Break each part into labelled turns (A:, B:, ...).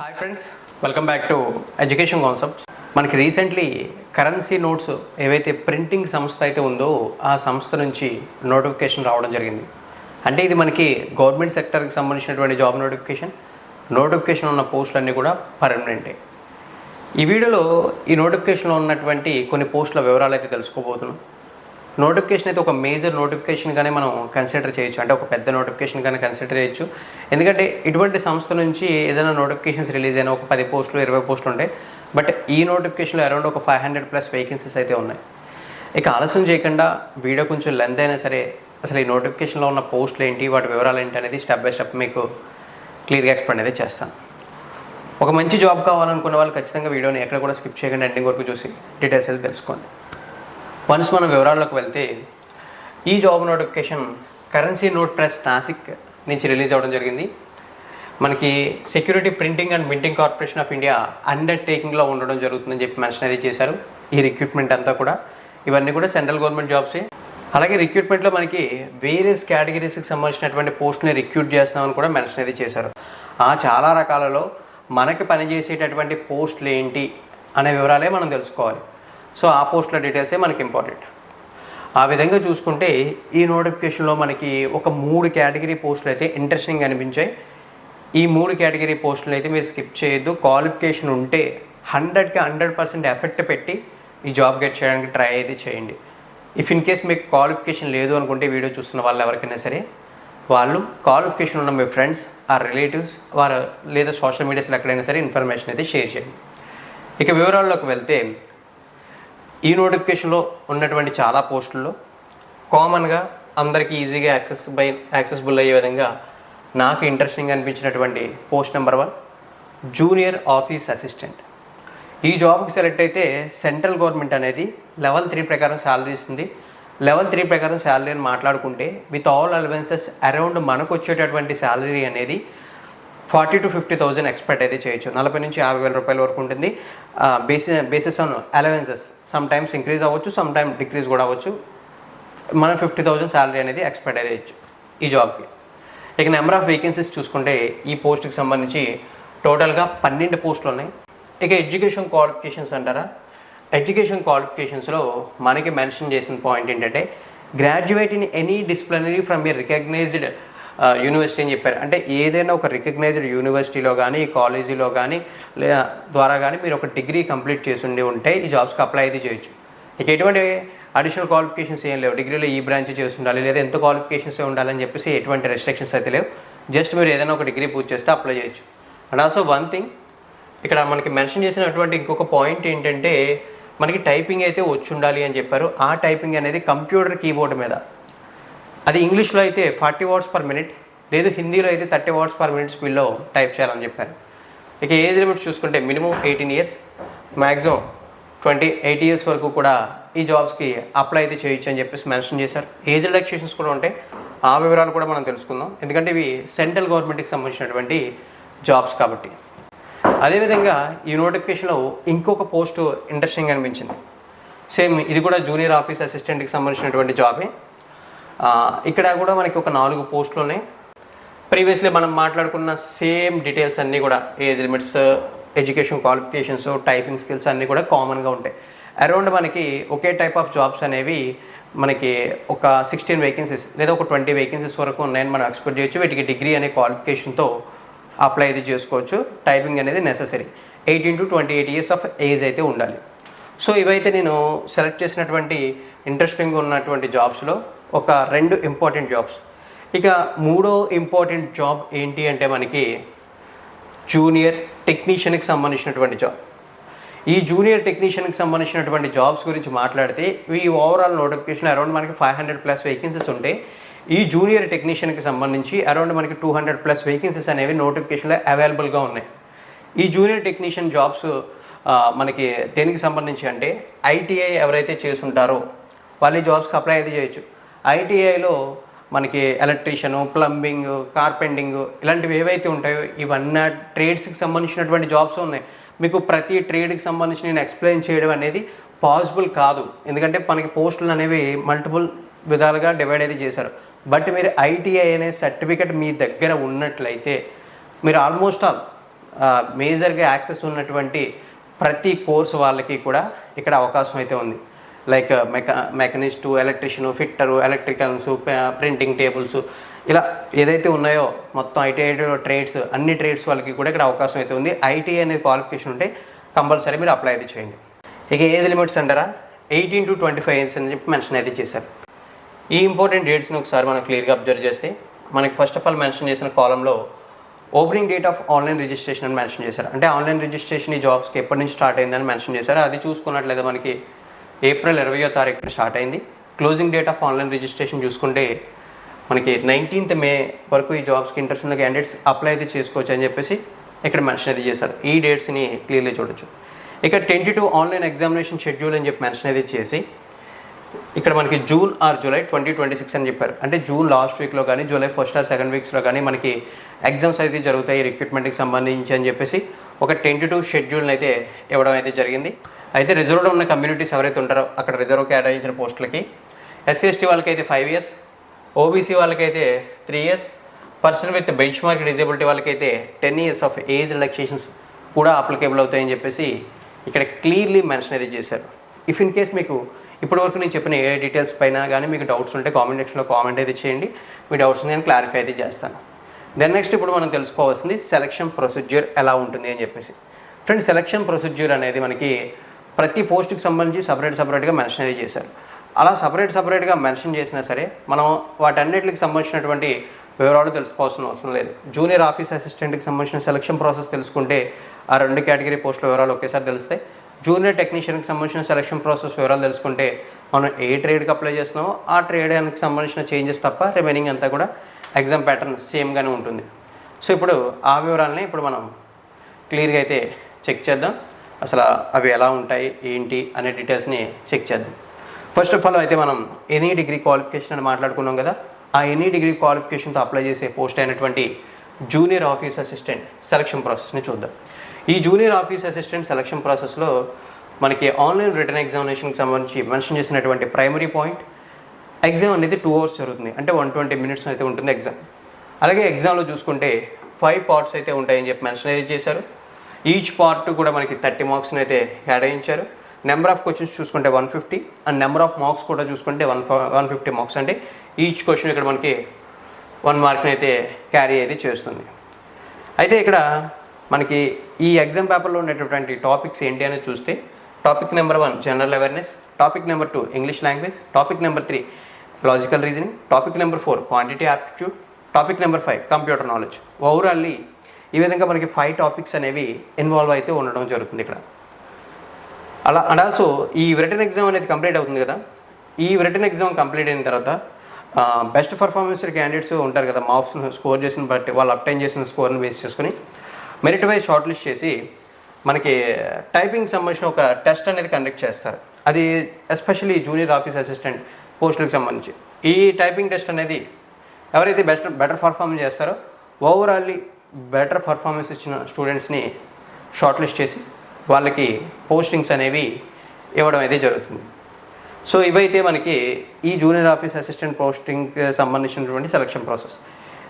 A: Hi friends, welcome back to education concepts. మనకి recently currency notes ఏవైతే printing సంస్థ అయితే ఉందో ఆ సంస్థ నుంచి నోటిఫికేషన్ రావడం జరిగింది. అంటే ఇది మనకి గవర్నమెంట్ సెక్టర్కి సంబంధించినటువంటి జాబ్ నోటిఫికేషన్ ఉన్న పోస్టులన్నీ కూడా పర్మనెంటే. ఈ వీడియోలో ఈ నోటిఫికేషన్లో ఉన్నటువంటి కొన్ని పోస్టుల వివరాలు అయితే తెలుసుకోబోతున్నాం. నోటిఫికేషన్ అయితే ఒక మేజర్ నోటిఫికేషన్గానే మనం కన్సిడర్ చేయొచ్చు, అంటే ఒక పెద్ద నోటిఫికేషన్గానే కన్సిడర్ చేయొచ్చు. ఎందుకంటే ఇటువంటి సంస్థ నుంచి ఏదైనా నోటిఫికేషన్స్ రిలీజ్ అయినా ఒక 10 పోస్టులు 20 పోస్టులు ఉంటాయి. బట్ ఈ నోటిఫికేషన్లో అరౌండ్ ఒక 500+ వేకెన్సీస్ అయితే ఉన్నాయి. ఇక ఆలస్యం చేయకుండా వీడియో కొంచెం లెంత్ అయినా సరే అసలు ఈ నోటిఫికేషన్లో ఉన్న పోస్టులు ఏంటి, వాటి వివరాలు ఏంటి అనేది స్టెప్ బై స్టెప్ మీకు క్లియర్గా ఎక్స్ప్లెయిన్ అయితే చేస్తాను. ఒక మంచి జాబ్ కావాలనుకున్న వాళ్ళు ఖచ్చితంగా వీడియోని ఎక్కడ కూడా స్కిప్ చేయకుండా ఎండింగ్ వరకు చూసి డీటెయిల్స్ అయితే తెలుసుకోండి. వన్స్ మనం వివరాల్లోకి వెళ్తే, ఈ job notification currency note press Nashik నుంచి రిలీజ్ అవ్వడం జరిగింది. మనకి security printing and minting corporation of India అండర్టేకింగ్లో ఉండడం జరుగుతుందని చెప్పి మెన్షన్ అయితే చేశారు. ఈ రిక్రూట్మెంట్ అంతా కూడా ఇవన్నీ కూడా సెంట్రల్ గవర్నమెంట్ జాబ్సే. అలాగే రిక్రూట్మెంట్లో మనకి వేరియస్ కేటగిరీస్కి సంబంధించినటువంటి పోస్ట్ని రిక్రూట్ చేస్తున్నామని కూడా మెన్షన్ అయితే చేశారు. ఆ చాలా రకాలలో మనకి పనిచేసేటటువంటి పోస్టులు ఏంటి అనే వివరాలే మనం తెలుసుకోవాలి. సో ఆ పోస్టుల డీటెయిల్సే మనకి ఇంపార్టెంట్. ఆ విధంగా చూసుకుంటే ఈ నోటిఫికేషన్లో మనకి ఒక 3 కేటగిరీ పోస్టులు అయితే ఇంట్రెస్టింగ్ అనిపించాయి. ఈ 3 కేటగిరీ పోస్టులు అయితే మీరు స్కిప్ చేయొద్దు. క్వాలిఫికేషన్ ఉంటే 100కి 100% ఎఫెక్ట్ పెట్టి ఈ జాబ్ గెట్ చేయడానికి ట్రై అయితే చేయండి. ఇఫ్ ఇన్ కేస్ మీకు క్వాలిఫికేషన్ లేదు అనుకుంటే వీడియో చూస్తున్న వాళ్ళు ఎవరికైనా సరే వాళ్ళు క్వాలిఫికేషన్ ఉన్న మీ ఫ్రెండ్స్ ఆ రిలేటివ్స్ వారు లేదా సోషల్ మీడియాస్లో ఎక్కడైనా సరే ఇన్ఫర్మేషన్ అయితే షేర్ చేయండి. ఇక వివరాల్లోకి వెళ్తే, ఈ నోటిఫికేషన్లో ఉన్నటువంటి చాలా పోస్టుల్లో కామన్గా అందరికీ ఈజీగా యాక్సెసిబుల్ అయ్యే విధంగా నాకు ఇంట్రెస్టింగ్ అనిపించినటువంటి post number 1 junior office assistant. ఈ జాబ్కి సెలెక్ట్ అయితే సెంట్రల్ గవర్నమెంట్ అనేది లెవెల్ 3 ప్రకారం శాలరీ ఇస్తుంది. లెవెల్ 3 ప్రకారం శాలరీ అని మాట్లాడుకుంటే విత్ ఆల్ అలవెన్సెస్ అరౌండ్ మనకు వచ్చేటటువంటి శాలరీ అనేది 40,000 to 50,000 ఎక్స్పెక్ట్ అయితే చేయొచ్చు. 40,000 నుంచి 50,000 రూపాయల వరకు ఉంటుంది. Basis on allowances some times increase అవ్వచ్చు, సమ్ టైమ్ డిక్రీజ్ కూడా అవ్వచ్చు. మనం 50,000 శాలరీ అనేది ఎక్స్పెక్ట్ అయితే చేయొచ్చు ఈ జాబ్కి. ఇక నెంబర్ ఆఫ్ వేకెన్సీస్ చూసుకుంటే ఈ పోస్ట్కి సంబంధించి టోటల్గా 12 పోస్టులు ఉన్నాయి. ఇక ఎడ్యుకేషన్ క్వాలిఫికేషన్స్ అంటారా, ఎడ్యుకేషన్ క్వాలిఫికేషన్స్లో మనకి మెన్షన్ చేసిన పాయింట్ ఏంటంటే graduate in any disciplinary from a recognised university అని చెప్పారు. అంటే ఏదైనా ఒక రికగ్నైజ్డ్ యూనివర్సిటీలో కానీ కాలేజీలో కానీ ద్వారా కానీ మీరు ఒక డిగ్రీ కంప్లీట్ చేసి ఉంటే ఈ జాబ్స్కి అప్లై అయితే చేయొచ్చు. ఇక ఎటువంటి అడిషనల్ క్వాలిఫికేషన్స్ ఏం లేవు. డిగ్రీలో ఈ బ్రాంచ్ చేసి ఉండాలి లేదా ఎంత క్వాలిఫికేషన్స్ ఉండాలని చెప్పేసి ఎటువంటి రెస్ట్రిక్షన్స్ అయితే లేవు. జస్ట్ మీరు ఏదైనా ఒక డిగ్రీ పూర్తి చేస్తే అప్లై చేయొచ్చు. అండ్ ఆల్సో వన్ థింగ్, ఇక్కడ మనకి మెన్షన్ చేసినటువంటి ఇంకొక పాయింట్ ఏంటంటే మనకి టైపింగ్ అయితే వచ్చి ఉండాలి అని చెప్పారు. ఆ టైపింగ్ అనేది కంప్యూటర్ కీబోర్డ్ మీద, అది ఇంగ్లీష్లో అయితే 40 words per minute, లేదు హిందీలో అయితే 30 words per minute స్పీడ్లో టైప్ చేయాలని చెప్పారు. ఇక ఏజ్ లిమిట్స్ చూసుకుంటే మినిమం 18 years, మ్యాక్సిమం 28 years వరకు కూడా ఈ జాబ్స్కి అప్లై అయితే చేయొచ్చు అని చెప్పేసి మెన్షన్ చేశారు. ఏజ్ రిలాక్సేషన్స్ కూడా ఉంటాయి. ఆ వివరాలు కూడా మనం తెలుసుకుందాం, ఎందుకంటే ఇవి సెంట్రల్ గవర్నమెంట్కి సంబంధించినటువంటి జాబ్స్ కాబట్టి. అదేవిధంగా ఈ నోటిఫికేషన్లో ఇంకొక పోస్టు ఇంట్రెస్టింగ్ అనిపించింది. సేమ్ ఇది కూడా జూనియర్ ఆఫీస్ అసిస్టెంట్కి సంబంధించినటువంటి జాబే. ఇక్కడ కూడా మనకి ఒక 4 పోస్టులు ఉన్నాయి. ప్రీవియస్లీ మనం మాట్లాడుకున్న సేమ్ డీటెయిల్స్ అన్నీ కూడా age limits, education qualifications, typing skills అన్నీ కూడా కామన్గా ఉంటాయి. అరౌండ్ మనకి ఒకే టైప్ ఆఫ్ జాబ్స్ అనేవి మనకి ఒక 16 వేకెన్సీస్ లేదా ఒక 20 వేకెన్సీస్ వరకు ఉన్నాయని మనం ఎక్స్పెక్ట్ చేయొచ్చు. వీటికి డిగ్రీ అనే క్వాలిఫికేషన్తో అప్లై అయితే చేసుకోవచ్చు. టైపింగ్ అనేది necessary. 18 to 28 years of age అయితే ఉండాలి. సో ఇవైతే నేను సెలెక్ట్ చేసినటువంటి ఇంట్రెస్టింగ్ ఉన్నటువంటి జాబ్స్లో ఒక 2 ఇంపార్టెంట్ జాబ్స్. ఇక 3వ ఇంపార్టెంట్ జాబ్ ఏంటి అంటే మనకి జూనియర్ టెక్నీషియన్కి సంబంధించినటువంటి జాబ్. ఈ జూనియర్ టెక్నీషియన్కి సంబంధించినటువంటి జాబ్స్ గురించి మాట్లాడితే ఈ ఓవరాల్ నోటిఫికేషన్ అరౌండ్ మనకి 500+ వేకెన్సీస్ ఉంటాయి. ఈ జూనియర్ టెక్నీషియన్కి సంబంధించి అరౌండ్ మనకి 200+ వేకెన్సీస్ అనేవి నోటిఫికేషన్లో అవైలబుల్గా ఉన్నాయి. ఈ జూనియర్ టెక్నీషియన్ జాబ్స్ మనకి దేనికి సంబంధించి అంటే ఐటీఐ ఎవరైతే చేసుంటారో వాళ్ళు ఈ జాబ్స్కి అప్లై అయితే చేయొచ్చు. ఐటీఐలో మనకి ఎలక్ట్రీషియను, ప్లంబింగ్, కార్పెంటింగ్ ఇలాంటివి ఏవైతే ఉంటాయో ఇవన్నీ ట్రేడ్స్కి సంబంధించినటువంటి జాబ్స్ ఉన్నాయి. మీకు ప్రతి ట్రేడ్కి సంబంధించి నేను ఎక్స్ప్లెయిన్ చేయడం అనేది పాసిబుల్ కాదు, ఎందుకంటే మనకి పోస్టులు అనేవి మల్టిపుల్ విధాలుగా డివైడ్ అయితే చేశారు. బట్ మీరు ఐటీఐ అనే సర్టిఫికెట్ మీ దగ్గర ఉన్నట్లయితే మీరు ఆల్మోస్ట్ ఆల్ మేజర్గా యాక్సెస్ ఉన్నటువంటి ప్రతి కోర్సు వాళ్ళకి కూడా ఇక్కడ అవకాశం అయితే ఉంది. Like machinist, electrician, fitter, electricals, printing tables, ఇలా ఏదైతే ఉన్నాయో మొత్తం ఐటీఐలో ట్రేడ్స్, అన్ని ట్రేడ్స్ వాళ్ళకి కూడా ఇక్కడ అవకాశం అయితే ఉంది. ఐటీఐ అనేది క్వాలిఫికేషన్ ఉంటే కంపల్సరీ మీరు అప్లై అయితే చేయండి. ఇక ఏజ్ లిమిట్స్ అంటారా 18 to 25 ఇయర్స్ అని చెప్పి మెన్షన్ అయితే చేశారు. ఈ ఇంపార్టెంట్ డేట్స్ని ఒకసారి మనం క్లియర్గా అబ్జర్వ్ చేస్తే మనకి ఫస్ట్ ఆఫ్ ఆల్ మెన్షన్ చేసిన కాలంలో opening date of online registration అని మెన్షన్ చేశారు. అంటే ఆన్లైన్ రిజిస్ట్రేషన్ ఈ జాబ్స్కి ఎప్పటి నుంచి స్టార్ట్ అయిందని మెన్షన్ చేశారు. అది చూసుకున్నట్లయితే మనకి ఏప్రిల్ 20వ తారీఖున స్టార్ట్ అయింది. Closing date of online registration చూసుకుంటే మనకి 19th మే వరకు ఈ జాబ్స్కి ఇంట్రెస్ట్ ఉన్న క్యాండిడేట్స్ అప్లై అయితే చేసుకోవచ్చు అని చెప్పేసి ఇక్కడ మెన్షన్ అయితే చేశారు. ఈ డేట్స్ని క్లియర్లీ చూడొచ్చు. ఇక 22 ఆన్లైన్ ఎగ్జామినేషన్ షెడ్యూల్ అని చెప్పి మెన్షన్ అయితే చేసి ఇక్కడ మనకి జూన్ ఆర్ జూలై 2026 అని చెప్పారు. అంటే జూన్ లాస్ట్ వీక్లో కానీ జూలై ఫస్ట్ ఆర్ సెకండ్ వీక్స్లో కానీ మనకి ఎగ్జామ్స్ అయితే జరుగుతాయి రిక్రూట్మెంట్కి సంబంధించి అని చెప్పేసి ఒక 22 షెడ్యూల్ని అయితే ఇవ్వడం అయితే జరిగింది. అయితే రిజర్వ్లో ఉన్న కమ్యూనిటీస్ ఎవరైతే ఉంటారో అక్కడ రిజర్వ్ కేటాయించిన పోస్టులకి SC/ST వాళ్ళకైతే 5 years, OBC వాళ్ళకైతే 3 years, person with bench mark disability వాళ్ళకైతే 10 years ఆఫ్ ఏజ్ రిలాక్సేషన్స్ కూడా అప్లికేబుల్ అవుతాయని చెప్పేసి ఇక్కడ క్లియర్లీ మెన్షన్ అయితే చేశారు. ఇఫ్ ఇన్ కేస్ మీకు ఇప్పటివరకు నేను చెప్పిన ఏ డీటెయిల్స్ పైన కానీ మీకు డౌట్స్ ఉంటే కామెంట్ సెక్షన్లో కామెంట్ అయితే చేయండి. మీ డౌట్స్ నేను క్లారిఫై అయితే చేస్తాను. దెన్ నెక్స్ట్ ఇప్పుడు మనం తెలుసుకోవాల్సింది సెలక్షన్ ప్రొసీజ్యూర్ ఎలా ఉంటుంది అని చెప్పేసి. ఫ్రెండ్స్, సెలక్షన్ ప్రొసీజ్యూర్ అనేది మనకి ప్రతి పోస్ట్కి సంబంధించి సపరేట్గా మెన్షన్ అయితే చేశారు. అలా సపరేట్గా మెన్షన్ చేసినా సరే మనం వాటన్నిటికి సంబంధించినటువంటి వివరాలు తెలుసుకోవాల్సిన అవసరం లేదు. జూనియర్ ఆఫీస్ అసిస్టెంట్కి సంబంధించిన సెలక్షన్ ప్రాసెస్ తెలుసుకుంటే ఆ 2 కేటగిరీ పోస్టుల వివరాలు ఒకేసారి తెలుస్తాయి. జూనియర్ టెక్నీషియన్కి సంబంధించిన సెలక్షన్ ప్రాసెస్ వివరాలు తెలుసుకుంటే మనం ఏ ట్రేడ్కి అప్లై చేస్తున్నామో ఆ ట్రేడ్కి సంబంధించిన చేంజెస్ తప్ప రిమైనింగ్ అంతా కూడా ఎగ్జామ్ ప్యాటర్న్ సేమ్గానే ఉంటుంది. సో ఇప్పుడు ఆ వివరాలని ఇప్పుడు మనం క్లియర్గా అయితే చెక్ చేద్దాం. అసలు అవి ఎలా ఉంటాయి ఏంటి అనే డీటెయిల్స్ని చెక్ చేద్దాం. ఫస్ట్ ఆఫ్ ఆల్ అయితే మనం ఎనీ డిగ్రీ క్వాలిఫికేషన్ అని మాట్లాడుకున్నాం కదా. ఆ ఎనీ డిగ్రీ క్వాలిఫికేషన్తో అప్లై చేసే పోస్ట్ అయినటువంటి జూనియర్ ఆఫీస్ అసిస్టెంట్ సెలక్షన్ ప్రాసెస్ని చూద్దాం. ఈ జూనియర్ ఆఫీస్ అసిస్టెంట్ సెలక్షన్ ప్రాసెస్లో మనకి ఆన్లైన్ రిటర్న్ ఎగ్జామినేషన్కి సంబంధించి మెన్షన్ చేసినటువంటి ప్రైమరీ పాయింట్, ఎగ్జామ్ అనేది 2 hours జరుగుతుంది. అంటే 120 minutes అయితే ఉంటుంది ఎగ్జామ్. అలాగే ఎగ్జామ్లో చూసుకుంటే 5 parts అయితే ఉంటాయని చెప్పి మెన్షన్ అయితే చేశారు. ఈచ్ పార్ట్ కూడా మనకి 30 marks అయితే కేటాయించారు. నెంబర్ ఆఫ్ క్వశ్చన్స్ చూసుకుంటే 150 అండ్ నెంబర్ ఆఫ్ మార్క్స్ కూడా చూసుకుంటే 150 marks. అంటే ఈచ్ క్వశ్చన్ ఇక్కడ మనకి 1 mark అయితే క్యారీ అయితే చేస్తుంది. అయితే ఇక్కడ మనకి ఈ ఎగ్జామ్ పేపర్లో ఉండేటటువంటి టాపిక్స్ ఏంటి అనేది చూస్తే topic number 1 general awareness, topic number 2 English language, topic number 3 logical reasoning, topic number 4 quantity aptitude, topic number 5 computer knowledge. ఓవరాల్లీ ఈ విధంగా మనకి 5 టాపిక్స్ అనేవి ఇన్వాల్వ్ అయితే ఉండడం జరుగుతుంది ఇక్కడ. అలా అండ్ ఆల్సో ఈ రిటర్న్ ఎగ్జామ్ అనేది కంప్లీట్ అవుతుంది కదా. ఈ రిటర్న్ ఎగ్జామ్ కంప్లీట్ అయిన తర్వాత బెస్ట్ పర్ఫార్మెన్స్ క్యాండిడేట్స్ ఉంటారు కదా, మార్క్స్ స్కోర్ చేసిన బట్టి వాళ్ళు అప్టైన్ చేసిన స్కోర్ని బేస్ చేసుకుని మెరిట్ వైజ్ షార్ట్ లిస్ట్ చేసి మనకి టైపింగ్ సంబంధించిన ఒక టెస్ట్ అనేది కండక్ట్ చేస్తారు. అది ఎస్పెషల్లీ జూనియర్ ఆఫీస్ అసిస్టెంట్ పోస్టులకు సంబంధించి ఈ టైపింగ్ టెస్ట్ అనేది ఎవరైతే బెటర్ పర్ఫార్మెన్స్ చేస్తారో ఓవరాల్లీ బెటర్ పర్ఫార్మెన్స్ ఇచ్చిన స్టూడెంట్స్ని షార్ట్ లిస్ట్ చేసి వాళ్ళకి పోస్టింగ్స్ అనేవి ఇవ్వడం అయితే జరుగుతుంది. సో ఇవైతే మనకి ఈ జూనియర్ ఆఫీస్ అసిస్టెంట్ పోస్టింగ్కి సంబంధించినటువంటి సెలక్షన్ ప్రాసెస్.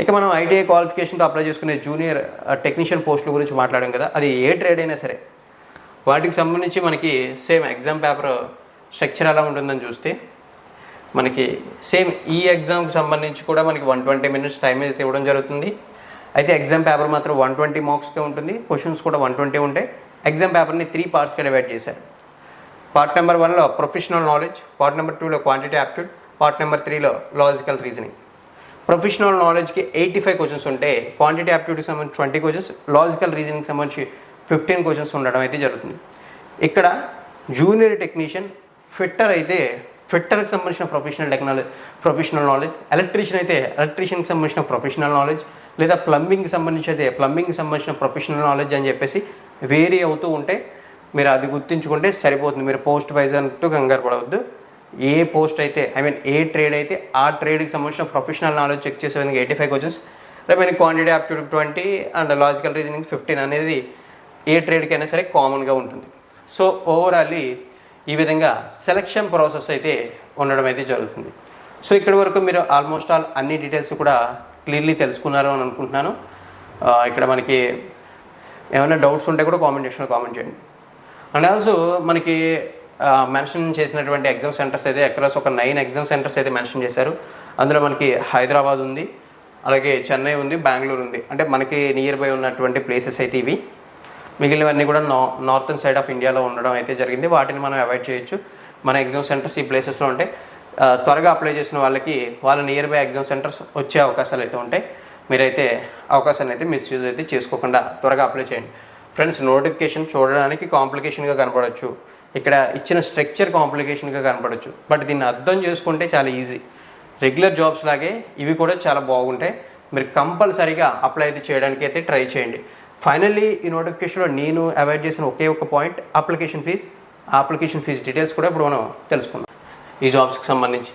A: ఇక మనం ఐటీఐ క్వాలిఫికేషన్తో అప్లై చేసుకునే జూనియర్ టెక్నీషియన్ పోస్టుల గురించి మాట్లాడాం కదా. అది ఏ ట్రేడ్ అయినా సరే వాటికి సంబంధించి మనకి సేమ్ ఎగ్జామ్ పేపర్ స్ట్రక్చర్ ఎలా ఉంటుందని చూస్తే మనకి సేమ్ ఈ ఎగ్జామ్కి సంబంధించి కూడా మనకి 120 minutes టైం అయితే ఇవ్వడం జరుగుతుంది. అయితే ఎగ్జామ్ పేపర్ మాత్రం 120 marksకే ఉంటుంది. క్వశ్చన్స్ కూడా 120 ఉంటాయి. ఎగ్జామ్ పేపర్ని 3 partsగా డివైడ్ చేశారు. పార్ట్ నెంబర్ 1లో ప్రొఫెషనల్ నాలెడ్జ్, పార్ట్ నెంబర్ 2లో క్వాంటిటీ యాప్టిట్యూడ్, పార్ట్ నెంబర్ 3లో లాజికల్ రీజనింగ్. ప్రొఫెషనల్ నాలెడ్జ్కి 85 questions ఉంటాయి. క్వాంటిటీ యాప్టిట్యూడ్కి సంబంధించి 20 questions, లాజికల్ రీజనింగ్కి సంబంధించి 15 questions ఉండడం అయితే జరుగుతుంది. ఇక్కడ జూనియర్ టెక్నీషియన్ ఫిట్టర్ అయితే ఫిట్టర్కి సంబంధించిన ప్రొఫెషనల్ నాలెడ్జ్, ఎలక్ట్రీషియన్ అయితే ఎలక్ట్రీషియన్కి సంబంధించిన ప్రొఫెషనల్ నాలెడ్జ్, లేదా ప్లంబింగ్కి సంబంధించి అయితే ప్లంబింగ్కి సంబంధించిన ప్రొఫెషనల్ నాలెడ్జ్ అని చెప్పేసి వేరీ అవుతూ ఉంటే మీరు అది గుర్తుంచుకుంటే సరిపోతుంది. మీరు పోస్ట్ వైజ్ అంటూ కంగారు పడవద్దు. ఏ పోస్ట్ అయితే ఏ ట్రేడ్ అయితే ఆ ట్రేడ్కి సంబంధించిన ప్రొఫెషనల్ నాలెడ్జ్ చెక్ చేసే విధంగా 85 questions, remaining quantity aptitude 20 and logical reasoning 15 అనేది ఏ ట్రేడ్కైనా సరే కామన్గా ఉంటుంది. సో ఓవరాల్లీ ఈ విధంగా సెలక్షన్ ప్రాసెస్ అయితే ఉండడం అయితే జరుగుతుంది. సో ఇక్కడి వరకు మీరు ఆల్మోస్ట్ ఆల్ అన్ని డీటెయిల్స్ కూడా క్లియర్లీ తెలుసుకున్నారు అని అనుకుంటున్నాను. ఇక్కడ మనకి ఏమైనా డౌట్స్ ఉంటే కూడా కామెంట్ సెక్షన్లో కామెంట్ చేయండి. అండ్ ఆల్సో మనకి మెన్షన్ చేసినటువంటి ఎగ్జామ్ సెంటర్స్ అయితే అక్రాస్ ఒక 9 ఎగ్జామ్ సెంటర్స్ అయితే మెన్షన్ చేశారు. అందులో మనకి హైదరాబాద్ ఉంది, అలాగే చెన్నై ఉంది, బెంగళూరు ఉంది. అంటే మనకి నియర్ బై ఉన్నటువంటి ప్లేసెస్ అయితే ఇవి. మిగిలినవన్నీ కూడా నార్థన్ సైడ్ ఆఫ్ ఇండియాలో ఉండడం అయితే జరిగింది. వాటిని మనం అవాయిడ్ చేయొచ్చు. మన ఎగ్జామ్ సెంటర్స్ ఈ ప్లేసెస్లో ఉంటాయి. త్వరగా అప్లై చేసిన వాళ్ళకి వాళ్ళ నియర్ బై ఎగ్జామ్ సెంటర్స్ వచ్చే అవకాశాలు అయితే ఉంటాయి. మీరైతే అవకాశాన్ని అయితే మిస్యూజ్ అయితే చేసుకోకుండా త్వరగా అప్లై చేయండి. ఫ్రెండ్స్, నోటిఫికేషన్ చూడడానికి కాంప్లికేషన్గా కనపడవచ్చు, ఇక్కడ ఇచ్చిన స్ట్రక్చర్ కాంప్లికేషన్గా కనపడవచ్చు, బట్ దీన్ని అర్థం చేసుకుంటే చాలా ఈజీ. రెగ్యులర్ జాబ్స్ లాగే ఇవి కూడా చాలా బాగుంటాయి. మీరు కంపల్సరీగా అప్లై అయితే చేయడానికి అయితే ట్రై చేయండి. ఫైనల్లీ ఈ నోటిఫికేషన్లో నేను అవాయిడ్ చేసిన ఒకే ఒక పాయింట్ అప్లికేషన్ ఫీజ్. ఆ అప్లికేషన్ ఫీజ్ డీటెయిల్స్ కూడా ఇప్పుడు మనం తెలుసుకుందాం. ఈ జాబ్స్కి సంబంధించి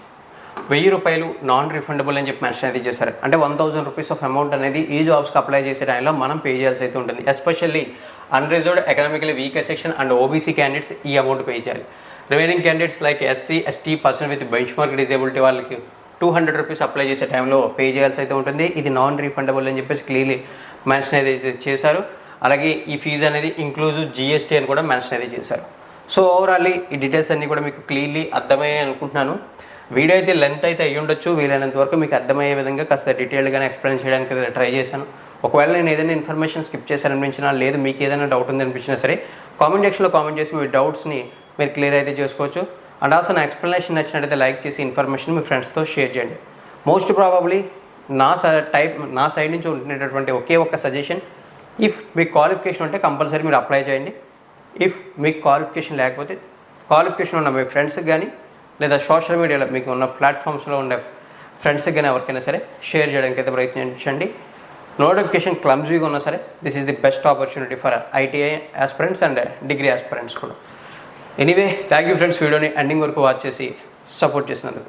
A: 1000 రూపాయలు నాన్ రిఫండబుల్ అని చెప్పి మెన్షన్ అయితే చేశారు. అంటే 1000 రూపీస్ ఆఫ్ అమౌంట్ అనేది ఈ జాబ్స్కి అప్లై చేసే టైంలో మనం పే చేయాల్సి అయితే ఉంటుంది. Especially unreserved economically weaker section and OBC candidates ఈ అమౌంట్ పే చేయాలి. Remaining candidates like SC, ST, person with bench mark disability వాళ్ళకి 200 రూపీస్ అప్లై చేసే టైంలో పే చేయాల్సి అయితే ఉంటుంది. ఇది నాన్ రీఫండబుల్ అని చెప్పేసి క్లియర్లీ మెన్షన్ అయితే చేశారు. అలాగే ఈ ఫీజు అనేది ఇంక్లూజివ్ జీఎస్టీ అని కూడా మెన్షన్ అయితే చేశారు. సో ఓవరాల్లీ ఈ డీటెయిల్స్ అన్నీ కూడా మీకు క్లియర్లీ అర్థమయ్యాయి అనుకుంటున్నాను. వీడియో అయితే లెంత్ అయితే అయ్యి ఉండొచ్చు, వీలైనంత వరకు మీకు అర్థమయ్యే విధంగా కాస్త డీటెయిల్గానే ఎక్స్ప్లెయిన్ చేయడానికి ట్రై చేశాను. ఒకవేళ నేను ఏదైనా ఇన్ఫర్మేషన్ స్కిప్ చేశాననిపించినా, లేదు మీకు ఏదైనా డౌట్ ఉంది అనిపించినా సరే కామెంట్ సెక్షన్లో కామెంట్ చేసి మీ డౌట్స్ని మీరు క్లియర్ అయితే చేసుకోవచ్చు. అండ్ ఆల్సో నా ఎక్స్ప్లెనేషన్ నచ్చినట్టయితే లైక్ చేసి ఇన్ఫర్మేషన్ మీ ఫ్రెండ్స్తో షేర్ చేయండి. మోస్ట్ ప్రాబబ్లీ నా సైడ్ నుంచి ఉండేటటువంటి ఒకే ఒక్క సజెషన్, ఇఫ్ మీకు క్వాలిఫికేషన్ ఉంటే కంపల్సరీ మీరు అప్లై చేయండి. ఇఫ్ మీకు క్వాలిఫికేషన్ లేకపోతే క్వాలిఫికేషన్ ఉన్న మీ ఫ్రెండ్స్కి కానీ లేదా సోషల్ మీడియాలో మీకు ఉన్న ప్లాట్ఫామ్స్లో ఉండే ఫ్రెండ్స్కి కానీ ఎవరికైనా సరే షేర్ చేయడానికి అయితే ప్రయత్నించండి. నోటిఫికేషన్ క్లమ్జీగా ఉన్నా సరే this is the best opportunity for ITI aspirants and degree aspirants కూడా. ఎనీవే, థ్యాంక్ యూ ఫ్రెండ్స్, వీడియోని ఎండింగ్ వరకు వాచ్ చేసి సపోర్ట్ చేసినందుకు.